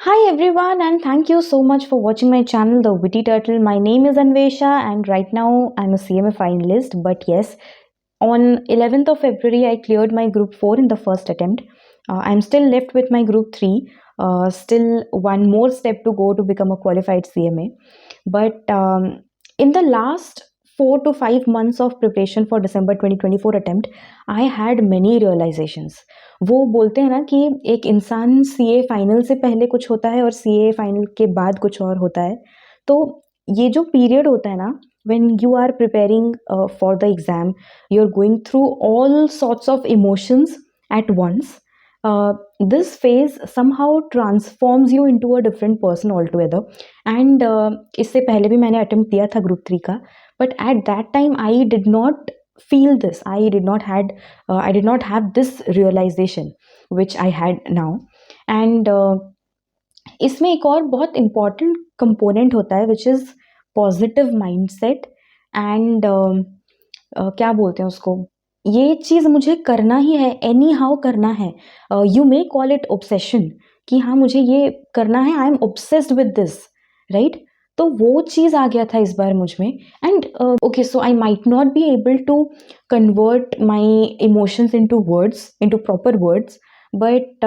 Hi everyone, and thank you so much for watching my channel, The Witty Turtle. My name is Anvesha, and right now I'm a CMA finalist. But yes, on 11th of February, I cleared my Group 4 in the first attempt. I'm still left with my Group 3, still one more step to go to become a qualified CMA. But in the last 4 to 5 months of preparation for December 2024 attempt, I had many realizations. वो बोलते हैं ना कि एक इंसान CA final से पहले कुछ होता है और सीए फाइनल के बाद कुछ और होता है। तो ये जो पीरियड होता है ना, when you are preparing for the exam, you're going through all sorts of emotions at once. This phase somehow transforms you into a different person altogether. And इससे पहले भी मैंने अटेम्प्ट दिया था ग्रुप 3 का, but at that time I did not feel this. I did not have this realization which I had now. And इसमें एक और बहुत important component होता है which is positive mindset. And क्या बोलते हैं उसको, ये चीज़ मुझे करना ही है, एनी हाउ करना है. You may call it obsession कि हाँ मुझे ये करना है, I am obsessed with this, right. तो वो चीज़ आ गया था इस बार मुझ में. And okay, so I might not be able to convert my emotions into words, into proper words. But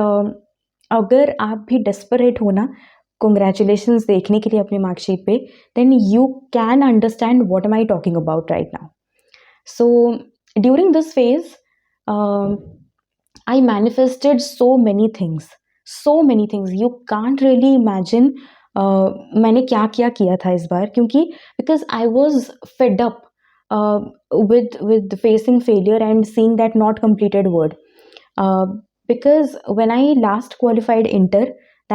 अगर आप भी डेस्परेट हो ना कॉन्ग्रेचुलेशंस देखने के लिए अपने मार्कशीट पे, then you can understand what am I talking about right now. So during this phase, I manifested so many things, so many things. You can't really imagine मैंने क्या क्या किया था इस बार, क्योंकि because I was fed up with facing failure and seeing that not completed word. Because when I last qualified inter,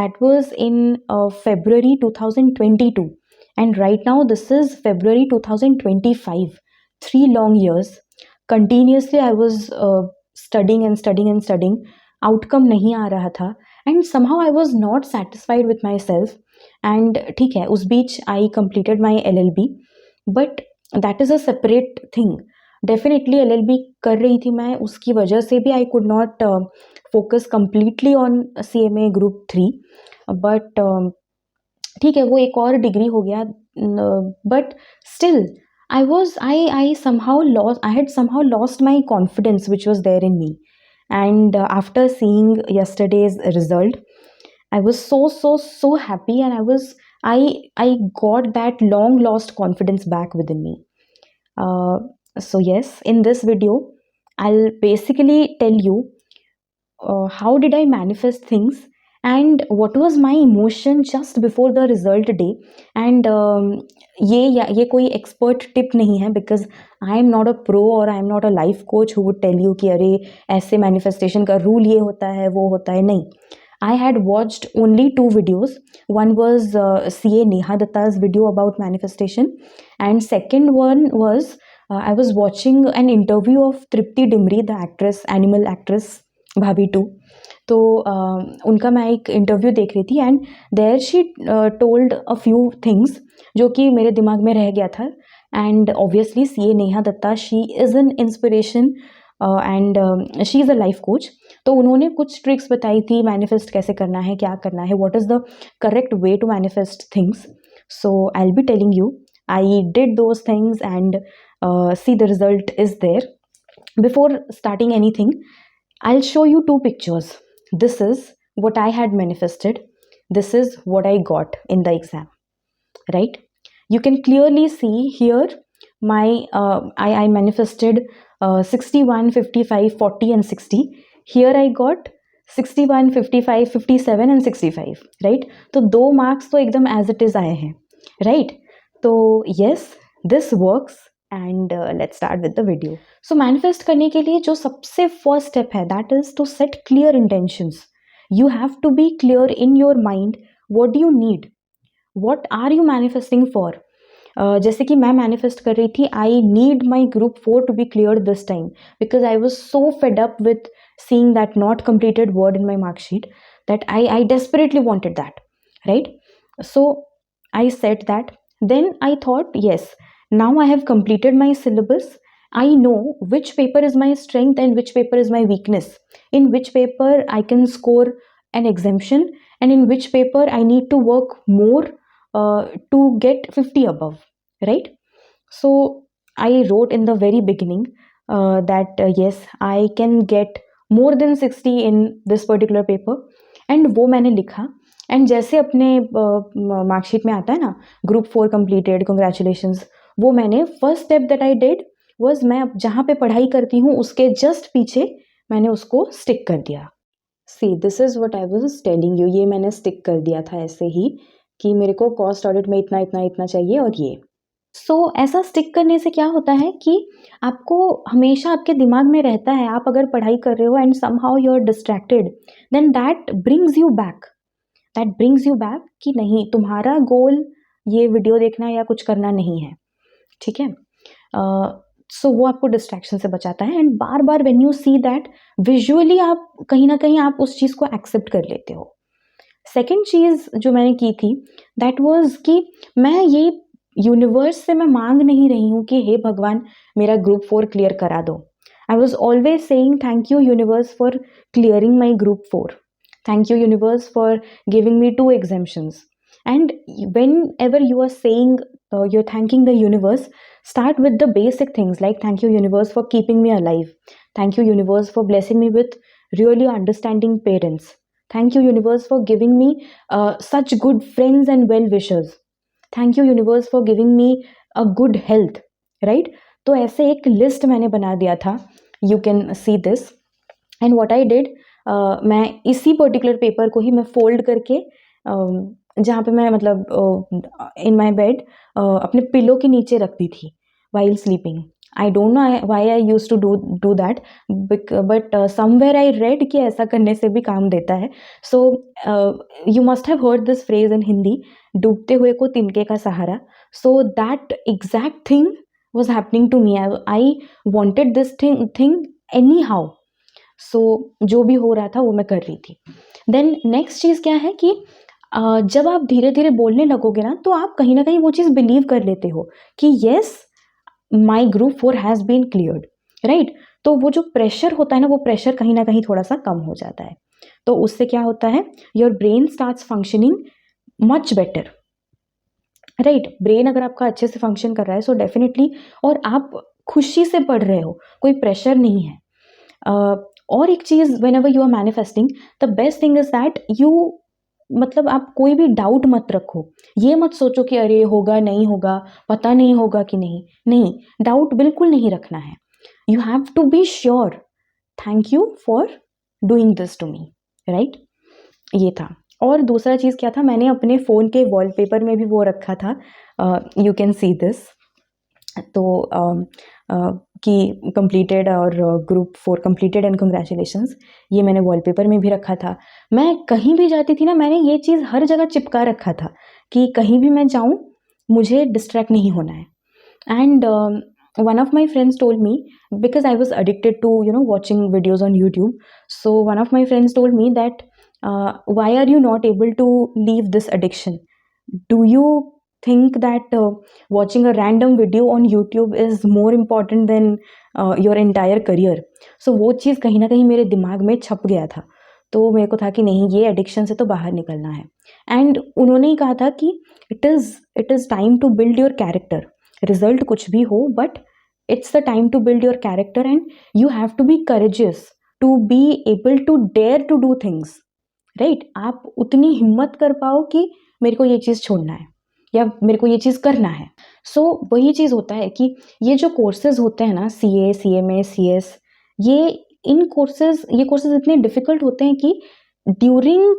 that was in February 2022, and right now this is February 2025. 3 long years continuously I was studying and studying and studying. Outcome नहीं आ रहा था, and somehow I was not satisfied with myself. And ठीक है, उस बीच I completed my LLB, but that is a separate thing. Definitely LLB कर रही थी मैं, उसकी वजह से भी I could not focus completely on CMA group 3. But ठीक है, वो एक और डिग्री हो गया. But still I had somehow lost my confidence which was there in me. And after seeing yesterday's result, I was so happy, and I got that long lost confidence back within me. So yes, in this video I'll basically tell you how did I manifest things, and what was my emotion just before the result day. And ये कोई expert tip नहीं है, because I am not a pro और I am not a life coach who would tell you कि अरे ऐसे manifestation का rule ये होता है वो होता है. नहीं, I had watched only 2 videos. One was CA Neha Datta's video about manifestation, and second one was I was watching an interview of Tripti Dimri, the actress, animal actress, भाभी 2. तो उनका मैं एक इंटरव्यू देख रही थी, and there she told a few things जो कि मेरे दिमाग में रह गया था. And obviously CA Neha Dutta, she is an inspiration and she is a life coach. तो उन्होंने कुछ ट्रिक्स बताई थी, मैनिफेस्ट कैसे करना है, क्या करना है, what is the correct way to manifest things. So I will be telling you, I did those things, and see the result is there. Before starting anything, I'll show you 2 pictures. This is what I had manifested. This is what I got in the exam, right? You can clearly see here my I manifested 61, 55, 40 and 60. Here I got 61, 55, 57 and 65, right? तो 2 marks तो एकदम as it is आए हैं, right? तो yes, this works. And let's start with the video. So manifest करने के लिए जो सबसे first step है, that is to set clear intentions. You have to be clear in your mind. What do you need? What are you manifesting for? जैसे कि मैं manifest कर रही थी, I need my group 4 to be clear this time, because I was so fed up with seeing that not completed word in my mark sheet that I desperately wanted that, right? So I said that. Then I thought, yes, now I have completed my syllabus. I know which paper is my strength and which paper is my weakness, in which paper I can score an exemption and in which paper I need to work more to get 50 above, right? So I wrote in the very beginning that yes, I can get more than 60 in this particular paper, and वो मैंने लिखा. And जैसे अपने marksheet में आता है ना, group 4 completed, congratulations, वो मैंने first step that I did was, मैं जहाँ पे पढ़ाई करती हूँ उसके जस्ट पीछे मैंने उसको स्टिक कर दिया. See this is what I was telling you, ये मैंने स्टिक कर दिया था ऐसे ही कि मेरे को कॉस्ट ऑडिट में इतना इतना इतना चाहिए और ये. सो ऐसा स्टिक करने से क्या होता है कि आपको हमेशा आपके दिमाग में रहता है, आप अगर पढ़ाई कर रहे हो and somehow you are distracted, then that brings you back कि नहीं, तुम्हारा गोल ये वीडियो देखना या कुछ करना नहीं है, ठीक है. सो वो आपको डिस्ट्रैक्शन से बचाता है. And bar bar when you see that visually, आप कहीं ना कहीं आप उस चीज़ को एक्सेप्ट कर लेते हो. सेकेंड चीज़ जो मैंने की थी दैट वाज कि मैं ये यूनिवर्स से मैं मांग नहीं रही हूँ कि हे भगवान मेरा ग्रुप 4 क्लियर करा दो. I was always saying thank you universe for clearing my group 4. Thank you universe for giving me 2 exemptions. And whenever you are saying you're thanking the universe, start with the basic things like thank you universe for keeping me alive, thank you universe for blessing me with really understanding parents, thank you universe for giving me such good friends and well wishers, thank you universe for giving me a good health, right. तो ऐसे एक list मैंने बना दिया था, you can see this. And what I did, मैं इसी particular paper को ही मैं फोल्ड करके जहाँ पे मैं मतलब इन माई बेड अपने पिलो के नीचे रखती थी while sleeping. I don't know why I use to do that, but somewhere I read कि ऐसा करने से भी काम देता है. So you must have heard this phrase in Hindi, डूबते हुए को तिनके का सहारा. So that exact thing was happening to me. I wanted this thing anyhow. So जो भी हो रहा था वो मैं कर रही थी. देन नेक्स्ट चीज़ क्या है कि जब आप धीरे धीरे बोलने लगोगे ना, तो आप कहीं ना कहीं वो चीज़ बिलीव कर लेते हो कि yes my group 4 has been cleared, right. तो वो जो प्रेशर होता है ना, वो प्रेशर कहीं ना कहीं थोड़ा सा कम हो जाता है. तो उससे क्या होता है, your brain starts functioning much better, right. Brain अगर आपका अच्छे से फंक्शन कर रहा है सो डेफिनेटली, और आप खुशी से पढ़ रहे हो, कोई प्रेशर नहीं है. और एक चीज़, whenever you are manifesting, the best thing is that you, मतलब आप कोई भी डाउट मत रखो. ये मत सोचो कि अरे होगा नहीं होगा, पता नहीं होगा कि नहीं, डाउट बिल्कुल नहीं रखना है. You have to be sure. Thank you for doing this to me, right. ये था. और दूसरा चीज़ क्या था, मैंने अपने फ़ोन के वॉलपेपर में भी वो रखा था, यू कैन सी दिस. तो कि कंप्लीटेड और ग्रुप 4 कंप्लीटेड एंड कंग्रेचुलेशंस, ये मैंने वॉलपेपर में भी रखा था. मैं कहीं भी जाती थी ना, मैंने ये चीज़ हर जगह चिपका रखा था कि कहीं भी मैं जाऊँ मुझे डिस्ट्रैक्ट नहीं होना है. And one of my friends told me, because I was addicted to watching videos on YouTube, so one of my friends told me that why are you not able to leave this addiction? Do you think that watching a random video on YouTube is more important than your entire career? So वो चीज़ कहीं ना कहीं मेरे दिमाग में छप गया था. तो मेरे को था कि नहीं, ये एडिक्शन से तो बाहर निकलना है. एंड उन्होंने ही कहा था कि it is time to build your character. Result कुछ भी हो, but it's the time to build your character and you have to be courageous to be able to dare to do things, right. आप उतनी हिम्मत कर पाओ कि मेरे को ये चीज़ छोड़ना है या मेरे को ये चीज़ करना है. सो वही चीज़ होता है कि ये जो कोर्सेज होते हैं ना, CA, CMA, CS, ये कोर्सेज इतने डिफ़िकल्ट होते हैं कि during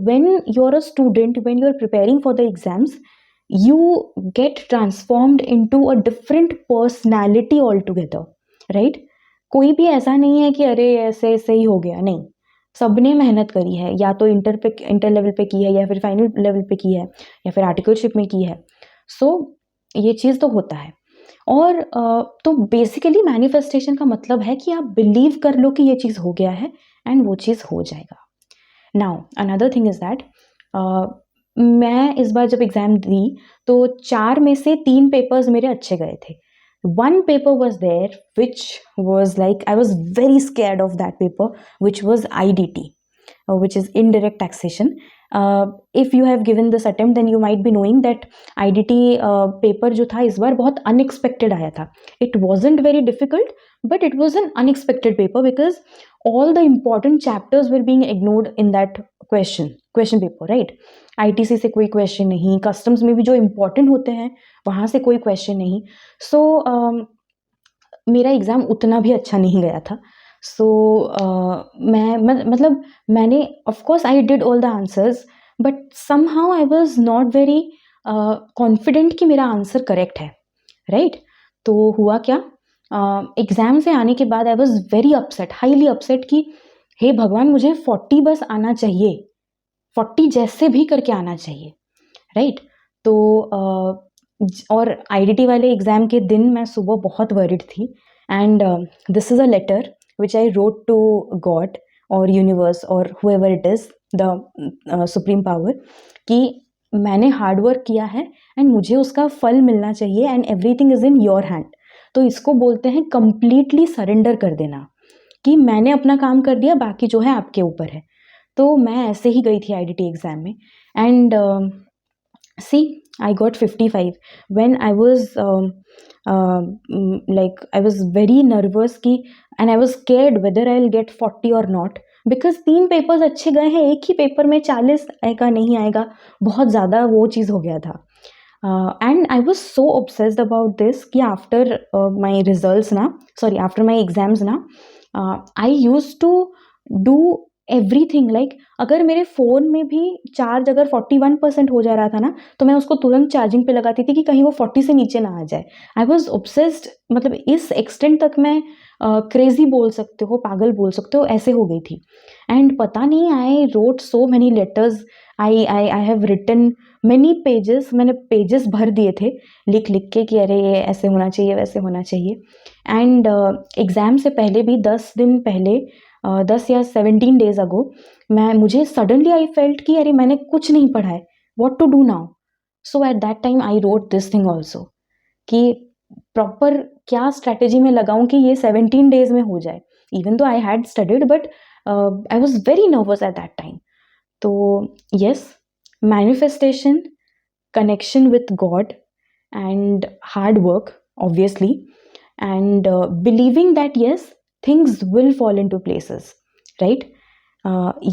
when you are a student, when you are preparing for the exams, you get transformed into a different personality altogether, right. कोई भी ऐसा नहीं है कि अरे ऐसे ऐसे ही हो गया, नहीं. सबने मेहनत करी है, या तो इंटर लेवल पे की है, या फिर फाइनल लेवल पे की है, या फिर आर्टिकलशिप में की है. सो ये चीज़ तो होता है. और तो बेसिकली मैनिफेस्टेशन का मतलब है कि आप बिलीव कर लो कि ये चीज़ हो गया है एंड वो चीज़ हो जाएगा. Now another thing is that मैं इस बार जब एग्ज़ाम दी तो 4 में से 3 पेपर्स मेरे अच्छे गए थे. One paper was there which was like, I was very scared of that paper, which was IDT. which is indirect taxation. If you have given this attempt, then you might be knowing that IDT paper जो था इस बार बहुत unexpected आया था. It wasn't very difficult, but it was an unexpected paper because all the important chapters were being ignored in that question paper, right? ITC से कोई question नहीं, customs में भी जो इम्पोर्टेंट होते हैं वहाँ से कोई क्वेश्चन नहीं. सो मेरा एग्ज़ाम उतना भी अच्छा नहीं गया था. सो मतलब मैंने of course I did all the answers, but somehow I was not very confident कि मेरा आंसर करेक्ट है, राइट? तो हुआ क्या, एग्ज़ाम से आने के बाद आई was very upset, highly upset कि हे भगवान, मुझे 40 बस आना चाहिए, 40 जैसे भी करके आना चाहिए, राइट? तो और IDT वाले एग्ज़ाम के दिन मैं सुबह बहुत वरीड थी. And this is a letter which I wrote to God और यूनिवर्स और whoever it is the supreme power कि मैंने हार्ड वर्क किया है एंड मुझे उसका फल मिलना चाहिए and everything is in your hand. तो इसको बोलते हैं कंप्लीटली सरेंडर कर देना कि मैंने अपना काम कर दिया, बाकी जो है आपके ऊपर है. तो मैं ऐसे ही गई थी IDT एग्ज़ाम में. And see, I got 55. When I was like I was very nervous कि and I was scared whether I'll get 40 or not, because 3 papers अच्छे गए हैं, एक ही पेपर में 40 आएगा नहीं आएगा, बहुत ज़्यादा वो चीज़ हो गया था. And I was so obsessed about this कि after my results ना, sorry, after my exams ना, I used to do everything like अगर मेरे फ़ोन में भी चार्ज अगर 41% हो जा रहा था ना, तो मैं उसको तुरंत चार्जिंग पे लगाती थी कि कहीं वो 40 से नीचे ना आ जाए. आई वॉज ऑब्सेस्ड, मतलब इस एक्सटेंट तक मैं क्रेजी बोल सकते हो, पागल बोल सकते हो, ऐसे हो गई थी. एंड पता नहीं, I wrote so many letters, I have written many pages, मैंने पेजेस भर दिए थे लिख लिख के कि अरे ये ऐसे होना चाहिए, वैसे होना चाहिए. एंड एग्ज़ाम से पहले भी 10 दिन पहले, 10 या 17 डेज अगो, मुझे सडनली आई फेल्ट कि अरे मैंने कुछ नहीं पढ़ा है, what to do now. So at that time I wrote this thing also कि प्रॉपर क्या स्ट्रैटेजी में लगाऊं कि ये 17 डेज में हो जाए. Even though I had studied, but I was very nervous at that time. तो yes, manifestation, connection with God, and hard work, obviously, and believing that yes, things will fall into places, right?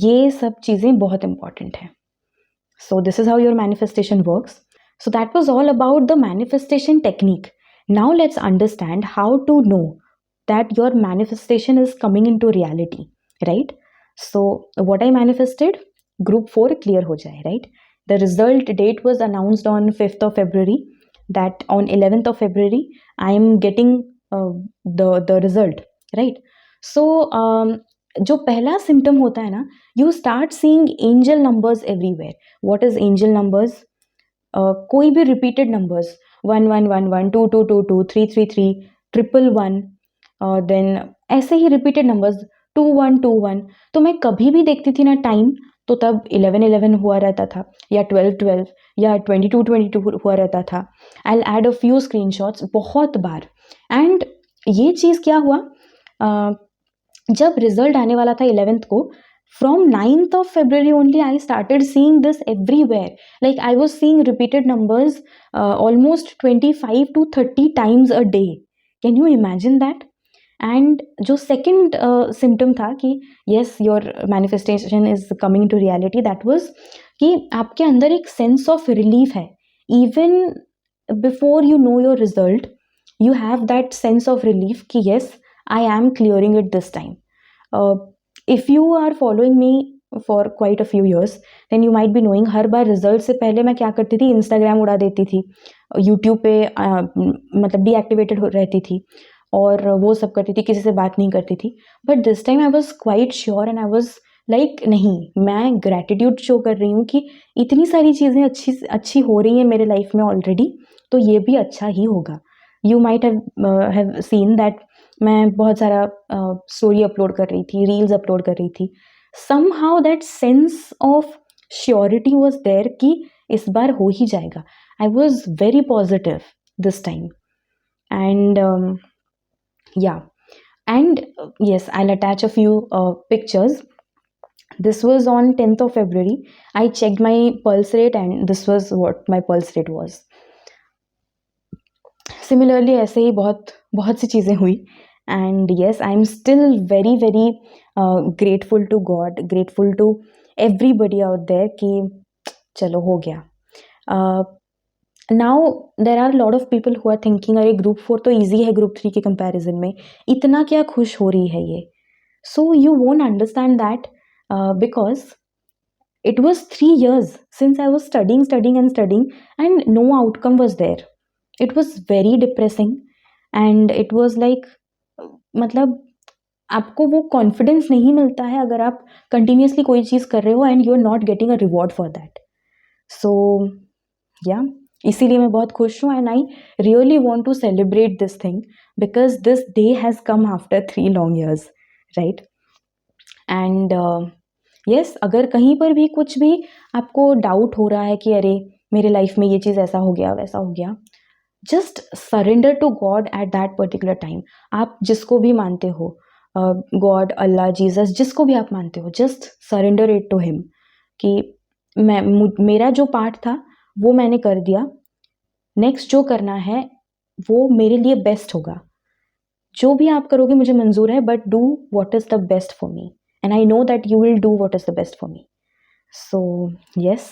ये सब चीज़ें बहुत important है. So this is how your manifestation works. So that was all about the manifestation technique. Now let's understand how to know that your manifestation is coming into reality, right? So what I manifested, group 4 clear हो जाए, right? The result date was announced on 5th of February, that on 11th of February I am getting the result, right? So जो पहला symptom होता है ना, you start seeing angel numbers everywhere. What is angel numbers? कोई भी repeated numbers, 1111, 2222, 333, 111, then ऐसे ही repeated numbers 2121. तो मैं कभी भी देखती थी ना टाइम, तो तब 1111 हुआ रहता था, या 1212, या 2222 हुआ रहता था. I will add a few screenshots बहुत बार. एंड ये चीज़ क्या हुआ, जब रिजल्ट आने वाला था 11th को, from 9th of February only I started seeing this everywhere. Like I was seeing repeated numbers almost 25 to 30 times a day. Can you imagine that? And जो सेकेंड सिम्टम था कि yes your manifestation is coming to reality, that was कि आपके अंदर एक sense of relief है. Even before you know your result, you have that sense of relief कि yes, I am clearing it this time. If you are following me for quite a few years, then you might be knowing, हर बार result से पहले मैं क्या करती थी, Instagram उड़ा देती थी, यूट्यूब पे मतलब डीएक्टिवेटेड रहती थी और वो सब करती थी, किसी से बात नहीं करती थी. But this time I was quite sure and I was like नहीं, मैं ग्रैटिट्यूड शो कर रही हूँ कि इतनी सारी चीज़ें अच्छी हो रही हैं मेरे लाइफ में ऑलरेडी, तो ये भी अच्छा ही होगा. You might have seen that मैं बहुत सारा स्टोरी अपलोड कर रही थी, रील्स अपलोड कर रही थी. Somehow that sense of surety was there कि इस बार हो ही जाएगा. I was very positive this time. And yeah, and yes, I'll attach a few pictures. This was on 10th of February. I checked my pulse rate and this was what my pulse rate was. Similarly, ऐसे ही बहुत बहुत सी चीज़ें हुई. And yes, I'm still very very grateful to God, grateful to everybody out there कि चलो हो गया. Now there are a lot of people who are thinking अरे group 4 तो easy है group 3 के comparison में, इतना क्या खुश हो रही है ये. So you won't understand that because it was 3 years since I was studying and no outcome was there. It was very depressing and it was like मतलब आपको वो कॉन्फिडेंस नहीं मिलता है अगर आप कंटिन्यूसली कोई चीज़ कर रहे हो and you are not getting a reward for that. So या इसीलिए मैं बहुत खुश हूँ and I really want to celebrate this thing because this day has come after 3 long years, right. And yes, अगर कहीं पर भी कुछ भी आपको डाउट हो रहा है कि अरे मेरे लाइफ में ये चीज़ ऐसा हो गया वैसा हो गया, just surrender to God at that particular time. आप जिसको भी मानते हो, गॉड, अल्लाह, जीसस, जिसको भी आप मानते हो, just surrender it to him कि मेरा जो पार्ट था वो मैंने कर दिया. नेक्स्ट जो करना है वो मेरे लिए बेस्ट होगा. जो भी आप करोगे मुझे मंजूर है, but do what is the best for me and I know that you will do what is the best for me. So yes,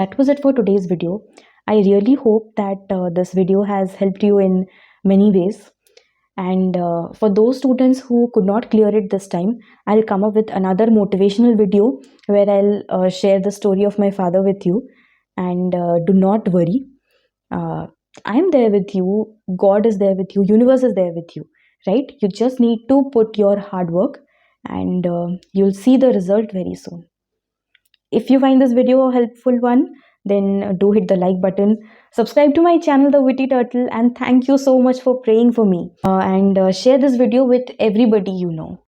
that was it for today's video. I really hope that this video has helped you in many ways. And for those students who could not clear it this time, I'll come up with another motivational video where I'll share the story of my father with you. And do not worry, I'm there with you, God is there with you, universe is there with you, right? You just need to put your hard work and you'll see the result very soon. If you find this video a helpful one, then do hit the like button, subscribe to my channel The Witty Turtle, and thank you so much for praying for me, and share this video with everybody you know.